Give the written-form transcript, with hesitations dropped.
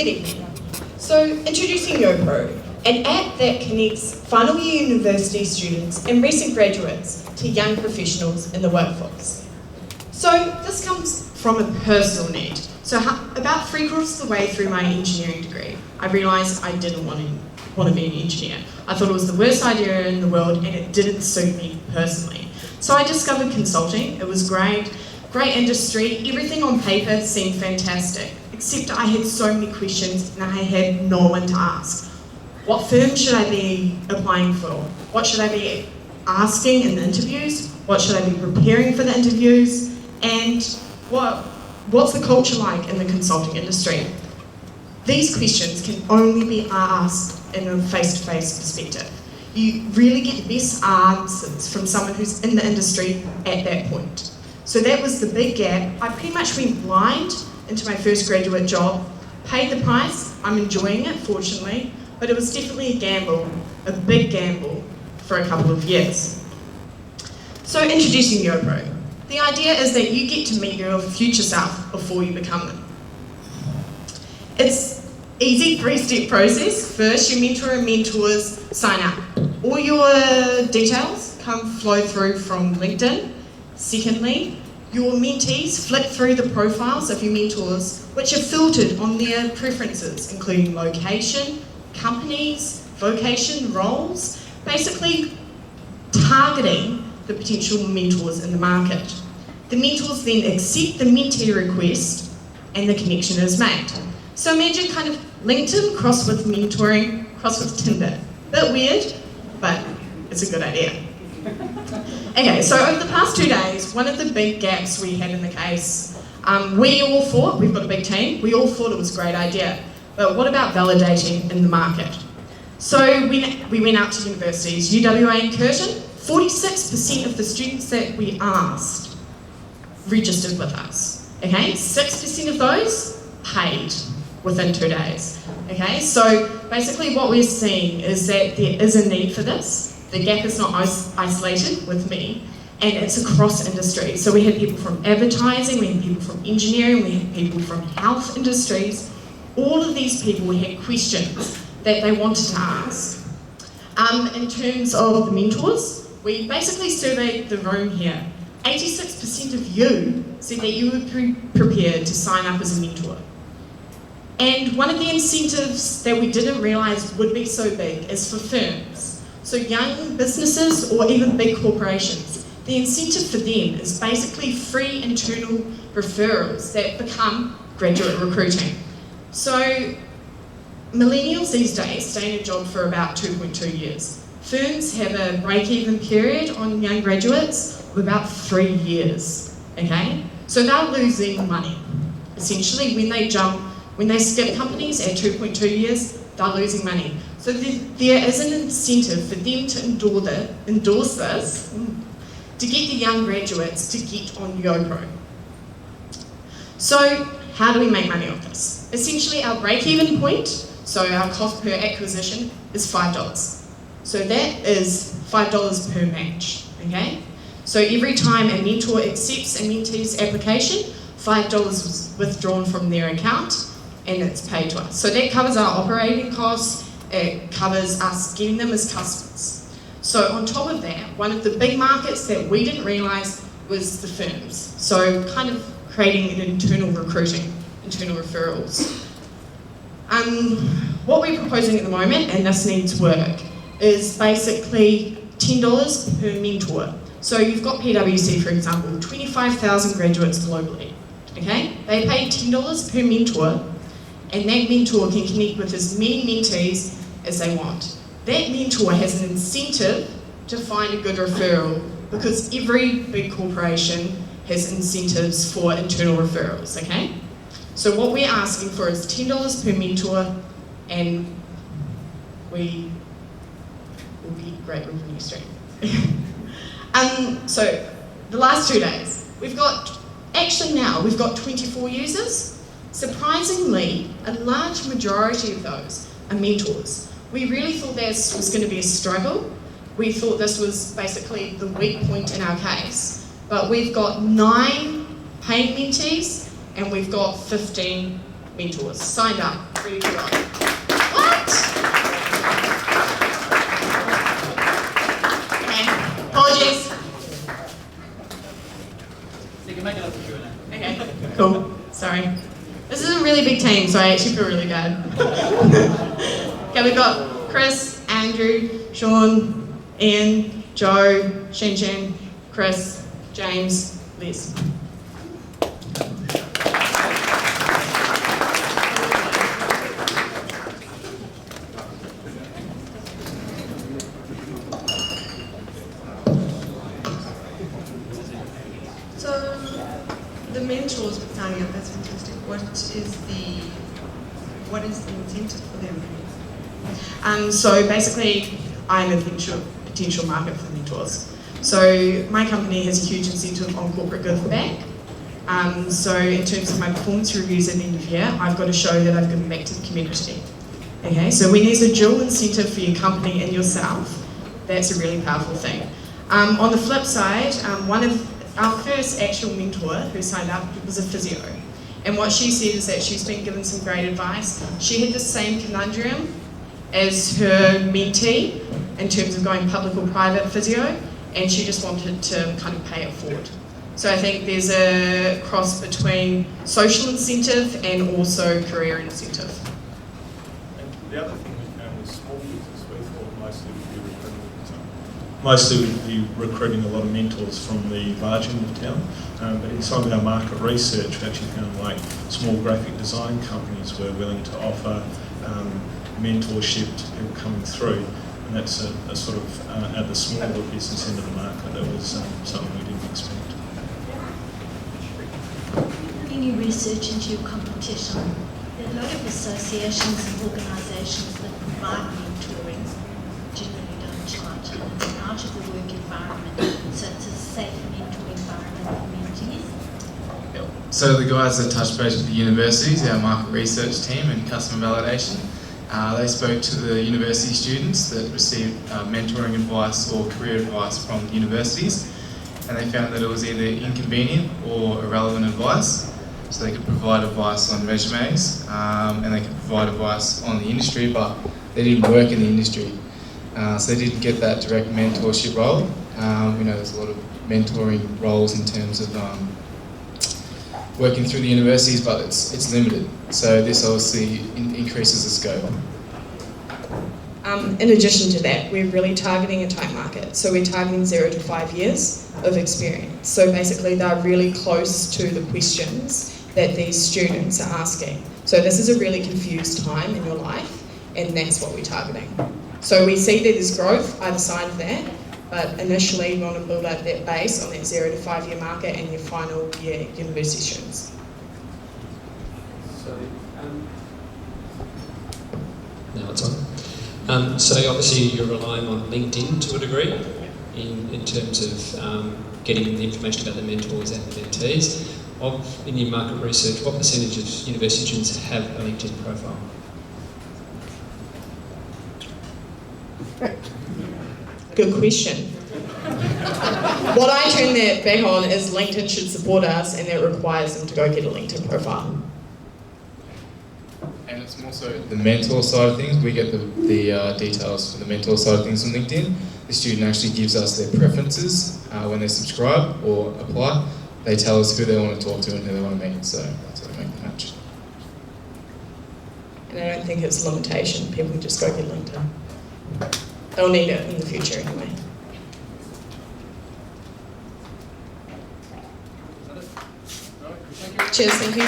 Good evening. So, introducing YoPro, an app that connects final year university students and recent graduates to young professionals in the workforce. So, this comes from a personal need. So, about 3/4 of the way through my engineering degree, I realised I didn't want to be an engineer. I thought it was the worst idea in the world and it didn't suit me personally. So I discovered consulting. It was great industry, everything on paper seemed fantastic, except I had so many questions and I had no one to ask. What firm should I be applying for? What should I be asking in the interviews? What should I be preparing for the interviews? And what's the culture like in the consulting industry? These questions can only be asked in a face-to-face perspective. You really get the best answers from someone who's in the industry at that point. So that was the big gap. I pretty much went blind into my first graduate job, paid the price. I'm enjoying it, fortunately, but it was definitely a gamble, a big gamble for a couple of years. So introducing YoPro. The idea is that you get to meet your future self before you become them. It's easy 3-step process. First, your mentor and mentors sign up. All your details flow through from LinkedIn. Secondly, your mentees flick through the profiles of your mentors, which are filtered on their preferences, including location, companies, vocation, roles, basically targeting the potential mentors in the market. The mentors then accept the mentee request and the connection is made. So imagine kind of LinkedIn crossed with mentoring, crossed with Tinder. Bit weird, but it's a good idea. Okay, so over the past 2 days, one of the big gaps we had in the case, we all thought, we've got a big team, we all thought it was a great idea, but what about validating in the market? So we went out to universities, UWA and Curtin, 46% of the students that we asked registered with us, okay? 6% of those paid within 2 days, okay? So basically what we're seeing is that there is a need for this. The gap is not isolated with me, and it's across industry. So we had people from advertising, we had people from engineering, we had people from health industries. All of these people had questions that they wanted to ask. In terms of the mentors, we basically surveyed the room here. 86% of you said that you would be prepared to sign up as a mentor. And one of the incentives that we didn't realise would be so big is for firms. So young businesses or even big corporations, the incentive for them is basically free internal referrals that become graduate recruiting. So millennials these days stay in a job for about 2.2 years. Firms have a break-even period on young graduates of about 3 years, okay? So they're losing money. Essentially, when they skip companies at 2.2 years, they're losing money. So there is an incentive for them to endorse this to get the young graduates to get on YoPro. So how do we make money off this? Essentially our break-even point, so our cost per acquisition is $5. So that is $5 per match, okay? So every time a mentor accepts a mentee's application, $5 is withdrawn from their account and it's paid to us. So that covers our operating costs, it covers us getting them as customers. So on top of that, one of the big markets that we didn't realise was the firms. So kind of creating an internal recruiting, internal referrals. What we're proposing at the moment, and this needs work, is basically $10 per mentor. So you've got PwC, for example, 25,000 graduates globally, okay? They pay $10 per mentor, and that mentor can connect with as many mentees as they want. That mentor has an incentive to find a good referral because every big corporation has incentives for internal referrals, okay? So what we're asking for is $10 per mentor and we will get great revenue stream. So the last 2 days, we've got 24 users. Surprisingly, a large majority of those are mentors. We really thought this was going to be a struggle. We thought this was basically the weak point in our case. But we've got 9 paid mentees and we've got 15 mentors signed up, ready to go. What? Okay, apologies. You can make it up to Q&A. Okay, cool. Sorry. This is a really big team, so I actually feel really bad. Okay, we've got Chris, Andrew, Sean, Ian, Joe, Shin, Chris, James, Liz. So, the mentors for signing up, that's fantastic. What is the incentive for them? So basically, I'm a potential market for mentors. So my company has a huge incentive on corporate give back. So in terms of my performance reviews at the end of the year, I've got to show that I've given back to the community. Okay, so when there's a dual incentive for your company and yourself, that's a really powerful thing. On the flip side, one of our first actual mentor who signed up was a physio. And what she said is that she's been given some great advice. She had the same conundrum as her mentee in terms of going public or private physio, and she just wanted to kind of pay it forward. So I think there's a cross between social incentive and also career incentive. And the other thing we found was small business. We thought mostly we'd be recruiting a lot of mentors from the large end of town. But in some of our market research, we actually found like small graphic design companies were willing to offer mentorship to people coming through. And that's a sort of, at the smaller business end of the market, that was something we didn't expect. Any research into your competition? There are a lot of associations and organisations that provide mentoring, generally don't charge, and it's out of the work environment, so it's a safe mentor environment for mentees. So the guys that touched base with the universities, our market research team and customer validation, they spoke to the university students that received mentoring advice or career advice from the universities, and they found that it was either inconvenient or irrelevant advice. So they could provide advice on resumes, and they could provide advice on the industry, but they didn't work in the industry. So they didn't get that direct mentorship role. There's a lot of mentoring roles in terms of working through the universities, but it's limited. So this obviously increases the scope. In addition to that, we're really targeting a tight market. So we're targeting 0 to 5 years of experience. So basically they're really close to the questions that these students are asking. So this is a really confused time in your life, and that's what we're targeting. So we see that there's growth either side of that, but initially we want to build up that base on that 0 to 5 year market and your final year university students. Now it's on. So obviously you're relying on LinkedIn to a degree in terms of getting the information about the mentors and the mentees. In your market research, what percentage of university students have a LinkedIn profile? Good question. What I turn that back on is LinkedIn should support us, and that requires them to go get a LinkedIn profile. And it's more so the mentor side of things. We get the details for the mentor side of things on LinkedIn. The student actually gives us their preferences when they subscribe or apply. They tell us who they want to talk to and who they want to meet, so that's how we make the match. And I don't think it's a limitation. People can just go get LinkedIn. They'll need it in the future anyway. Cheers, thank you.